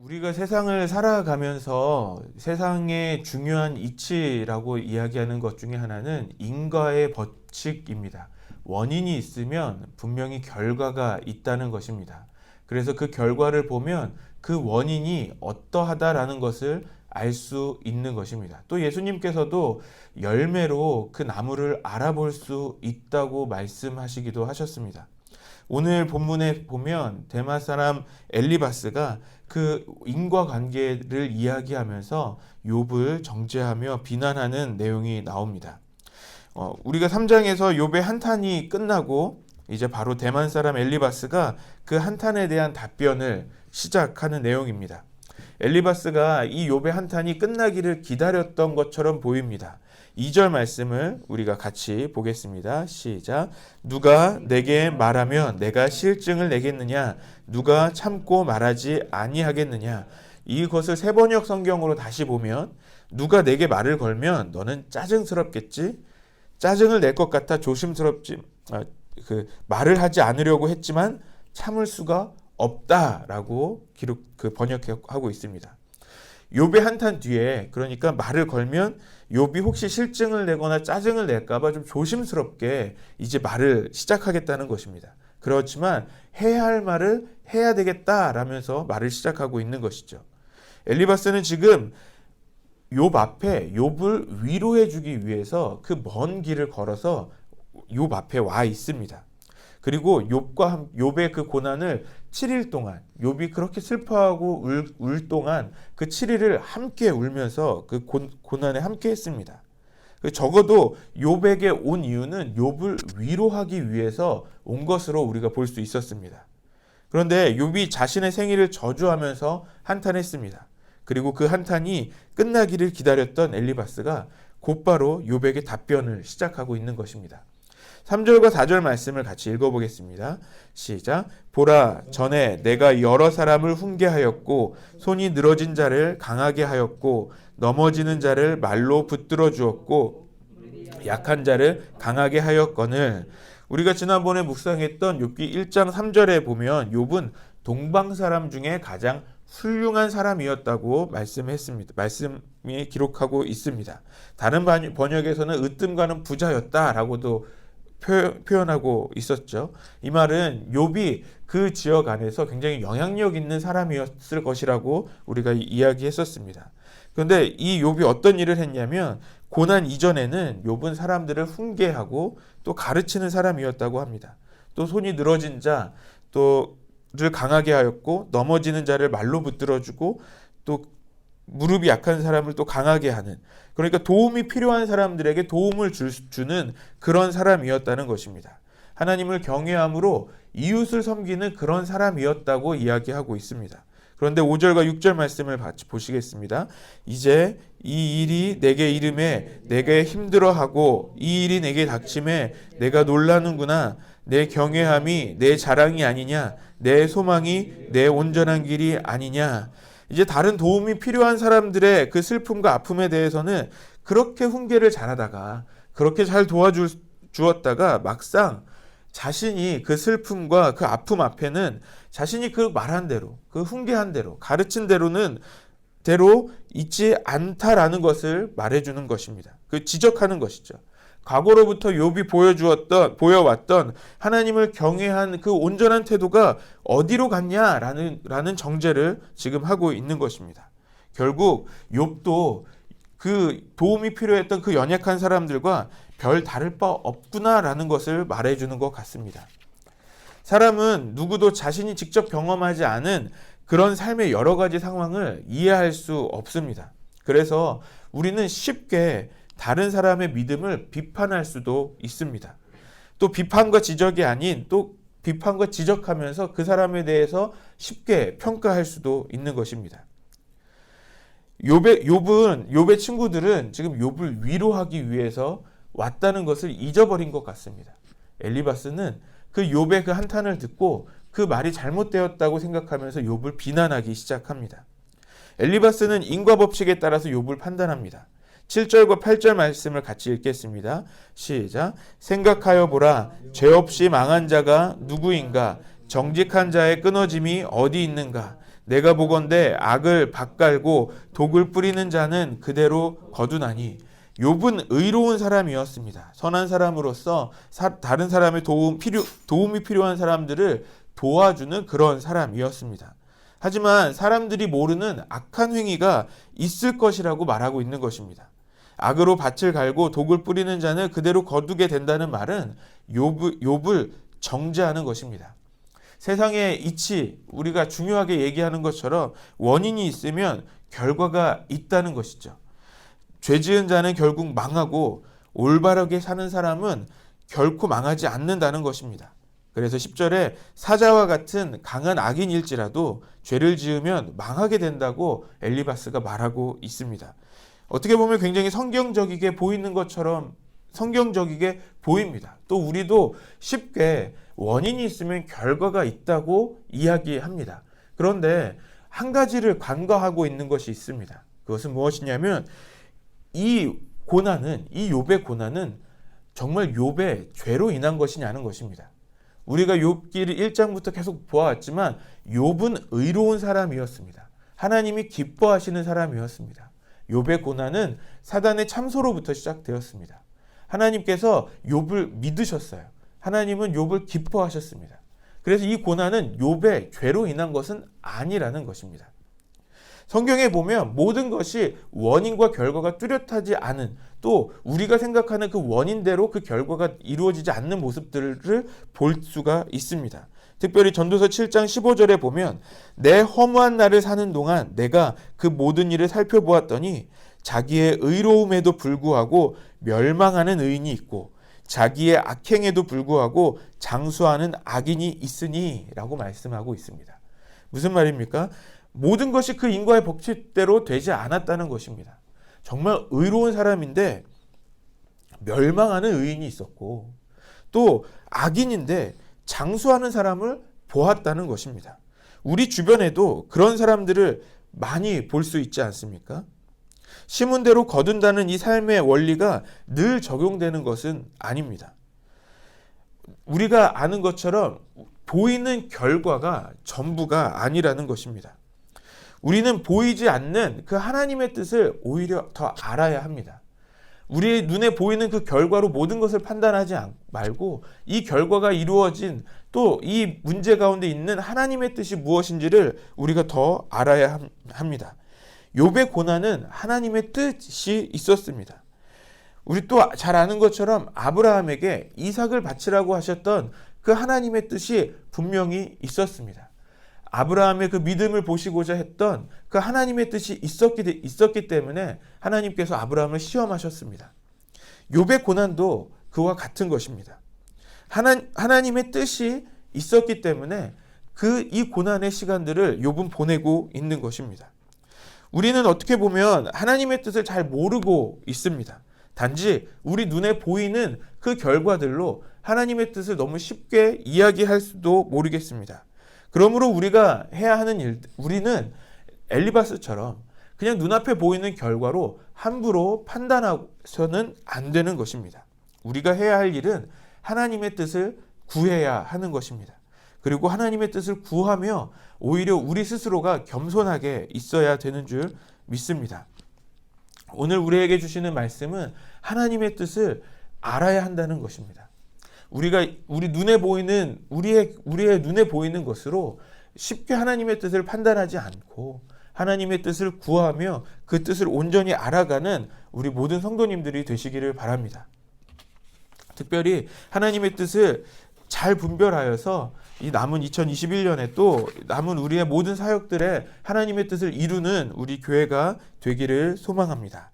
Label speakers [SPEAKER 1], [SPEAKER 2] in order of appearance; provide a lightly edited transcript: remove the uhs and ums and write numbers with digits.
[SPEAKER 1] 우리가 세상을 살아가면서 세상의 중요한 이치라고 이야기하는 것 중에 하나는 인과의 법칙입니다. 원인이 있으면 분명히 결과가 있다는 것입니다. 그래서 그 결과를 보면 그 원인이 어떠하다라는 것을 알 수 있는 것입니다. 또 예수님께서도 열매로 그 나무를 알아볼 수 있다고 말씀하시기도 하셨습니다. 오늘 본문에 보면 데마 사람 엘리바스가 그 인과관계를 이야기하면서 욥을 정죄하며 비난하는 내용이 나옵니다. 우리가 3장에서 욥의 한탄이 끝나고 이제 바로 대만 사람 엘리바스가 그 한탄에 대한 답변을 시작하는 내용입니다. 엘리바스가 이 욥의 한탄이 끝나기를 기다렸던 것처럼 보입니다. 2절 말씀을 우리가 같이 보겠습니다. 시작. 누가 내게 말하면 내가 실증을 내겠느냐? 누가 참고 말하지 아니하겠느냐? 이것을 세번역 성경으로 다시 보면 누가 내게 말을 걸면 너는 짜증스럽겠지? 짜증을 낼 것 같아 조심스럽지 말을 하지 않으려고 했지만 참을 수가 없다라고 번역하고 있습니다. 욥의 한탄 뒤에 그러니까 말을 걸면 욥이 혹시 실증을 내거나 짜증을 낼까봐 좀 조심스럽게 이제 말을 시작하겠다는 것입니다. 그렇지만 해야 할 말을 해야 되겠다라면서 말을 시작하고 있는 것이죠. 엘리바스는 지금 욥 앞에 욥을 위로해주기 위해서 그 먼 길을 걸어서 욥 앞에 와 있습니다. 그리고 욥의 그 고난을 7일 동안 욥이 그렇게 슬퍼하고 울 동안 그 7일을 함께 울면서 그 고난에 함께 했습니다. 적어도 욥에게 온 이유는 욥을 위로하기 위해서 온 것으로 우리가 볼 수 있었습니다. 그런데 욥이 자신의 생일을 저주하면서 한탄했습니다. 그리고 그 한탄이 끝나기를 기다렸던 엘리바스가 곧바로 욥에게 답변을 시작하고 있는 것입니다. 3절과 4절 말씀을 같이 읽어보겠습니다. 시작. 보라, 전에 내가 여러 사람을 훈계하였고 손이 늘어진 자를 강하게 하였고 넘어지는 자를 말로 붙들어 주었고 약한 자를 강하게 하였거늘. 우리가 지난번에 묵상했던 욥기 1장 3절에 보면 욥은 동방 사람 중에 가장 훌륭한 사람이었다고 말씀이 기록하고 있습니다. 다른 번역에서는 으뜸가는 부자였다라고도 표현하고 있었죠. 이 말은 욥이 그 지역 안에서 굉장히 영향력 있는 사람이었을 것이라고 우리가 이야기했었습니다. 그런데 이 욥이 어떤 일을 했냐면 고난 이전에는 욥은 사람들을 훈계하고 또 가르치는 사람이었다고 합니다. 또 손이 늘어진 자를 강하게 하였고 넘어지는 자를 말로 붙들어주고 또 무릎이 약한 사람을 또 강하게 하는, 그러니까 도움이 필요한 사람들에게 도움을 주는 그런 사람이었다는 것입니다. 하나님을 경외함으로 이웃을 섬기는 그런 사람이었다고 이야기하고 있습니다. 그런데 5절과 6절 말씀을 같이 보시겠습니다. 이제 이 일이 내게 이름에 내게 힘들어하고 이 일이 내게 닥침에 내가 놀라는구나. 내 경외함이 내 자랑이 아니냐? 내 소망이 내 온전한 길이 아니냐? 이제 다른 도움이 필요한 사람들의 그 슬픔과 아픔에 대해서는 그렇게 훈계를 잘하다가 그렇게 잘 도와주었다가 막상 자신이 그 슬픔과 그 아픔 앞에는 자신이 그 말한 대로, 그 훈계한 대로, 가르친 대로 있지 않다라는 것을 말해주는 것입니다. 그 지적하는 것이죠. 과거로부터 욥이 보여왔던 하나님을 경외한 그 온전한 태도가 어디로 갔냐라는 정죄를 지금 하고 있는 것입니다. 결국 욥도 그 도움이 필요했던 그 연약한 사람들과 별 다를 바 없구나라는 것을 말해주는 것 같습니다. 사람은 누구도 자신이 직접 경험하지 않은 그런 삶의 여러 가지 상황을 이해할 수 없습니다. 그래서 우리는 쉽게 다른 사람의 믿음을 비판할 수도 있습니다. 또 비판과 지적이 아닌 또 비판과 지적하면서 그 사람에 대해서 쉽게 평가할 수도 있는 것입니다. 욥의 친구들은 지금 욥을 위로하기 위해서 왔다는 것을 잊어버린 것 같습니다. 엘리바스는 그 욥의 그 한탄을 듣고 그 말이 잘못되었다고 생각하면서 욥을 비난하기 시작합니다. 엘리바스는 인과법칙에 따라서 욥을 판단합니다. 7절과 8절 말씀을 같이 읽겠습니다. 시작. 생각하여 보라. 죄 없이 망한 자가 누구인가? 정직한 자의 끊어짐이 어디 있는가? 내가 보건대 악을 밭갈고 독을 뿌리는 자는 그대로 거두나니. 욥은 의로운 사람이었습니다. 선한 사람으로서 다른 사람의 도움이 필요한 사람들을 도와주는 그런 사람이었습니다. 하지만 사람들이 모르는 악한 행위가 있을 것이라고 말하고 있는 것입니다. 악으로 밭을 갈고 독을 뿌리는 자는 그대로 거두게 된다는 말은 욥을 정죄하는 것입니다. 세상의 이치, 우리가 중요하게 얘기하는 것처럼 원인이 있으면 결과가 있다는 것이죠. 죄 지은 자는 결국 망하고 올바르게 사는 사람은 결코 망하지 않는다는 것입니다. 그래서 10절에 사자와 같은 강한 악인일지라도 죄를 지으면 망하게 된다고 엘리바스가 말하고 있습니다. 어떻게 보면 굉장히 성경적이게 보이는 것처럼 성경적이게 보입니다. 또 우리도 쉽게 원인이 있으면 결과가 있다고 이야기합니다. 그런데 한 가지를 간과하고 있는 것이 있습니다. 그것은 무엇이냐면 이 욥의 고난은 정말 욥의 죄로 인한 것이냐는 것입니다. 우리가 욥기를 1장부터 계속 보아왔지만 욥은 의로운 사람이었습니다. 하나님이 기뻐하시는 사람이었습니다. 욥의 고난은 사단의 참소로부터 시작되었습니다. 하나님께서 욥을 믿으셨어요. 하나님은 욥을 기뻐하셨습니다. 그래서 이 고난은 욥의 죄로 인한 것은 아니라는 것입니다. 성경에 보면 모든 것이 원인과 결과가 뚜렷하지 않은, 또 우리가 생각하는 그 원인대로 그 결과가 이루어지지 않는 모습들을 볼 수가 있습니다. 특별히 전도서 7장 15절에 보면 내 허무한 날을 사는 동안 내가 그 모든 일을 살펴보았더니 자기의 의로움에도 불구하고 멸망하는 의인이 있고 자기의 악행에도 불구하고 장수하는 악인이 있으니 라고 말씀하고 있습니다. 무슨 말입니까? 모든 것이 그 인과의 법칙대로 되지 않았다는 것입니다. 정말 의로운 사람인데 멸망하는 의인이 있었고 또 악인인데 장수하는 사람을 보았다는 것입니다. 우리 주변에도 그런 사람들을 많이 볼 수 있지 않습니까? 심은 대로 거둔다는 이 삶의 원리가 늘 적용되는 것은 아닙니다. 우리가 아는 것처럼 보이는 결과가 전부가 아니라는 것입니다. 우리는 보이지 않는 그 하나님의 뜻을 오히려 더 알아야 합니다. 우리의 눈에 보이는 그 결과로 모든 것을 판단하지 말고 이 결과가 이루어진 또 이 문제 가운데 있는 하나님의 뜻이 무엇인지를 우리가 더 알아야 합니다. 욥의 고난은 하나님의 뜻이 있었습니다. 우리 또 잘 아는 것처럼 아브라함에게 이삭을 바치라고 하셨던 그 하나님의 뜻이 분명히 있었습니다. 아브라함의 그 믿음을 보시고자 했던 그 하나님의 뜻이 있었기 때문에 하나님께서 아브라함을 시험하셨습니다. 욥의 고난도 그와 같은 것입니다. 하나님의 뜻이 있었기 때문에 이 고난의 시간들을 욥은 보내고 있는 것입니다. 우리는 어떻게 보면 하나님의 뜻을 잘 모르고 있습니다. 단지 우리 눈에 보이는 그 결과들로 하나님의 뜻을 너무 쉽게 이야기할 수도 모르겠습니다. 그러므로 우리가 해야 하는 일, 우리는 엘리바스처럼 그냥 눈앞에 보이는 결과로 함부로 판단해서는 안 되는 것입니다. 우리가 해야 할 일은 하나님의 뜻을 구해야 하는 것입니다. 그리고 하나님의 뜻을 구하며 오히려 우리 스스로가 겸손하게 있어야 되는 줄 믿습니다. 오늘 우리에게 주시는 말씀은 하나님의 뜻을 알아야 한다는 것입니다. 우리의 눈에 보이는 것으로 쉽게 하나님의 뜻을 판단하지 않고 하나님의 뜻을 구하며 그 뜻을 온전히 알아가는 우리 모든 성도님들이 되시기를 바랍니다. 특별히 하나님의 뜻을 잘 분별하여서 이 남은 2021년에 또 남은 우리의 모든 사역들에 하나님의 뜻을 이루는 우리 교회가 되기를 소망합니다.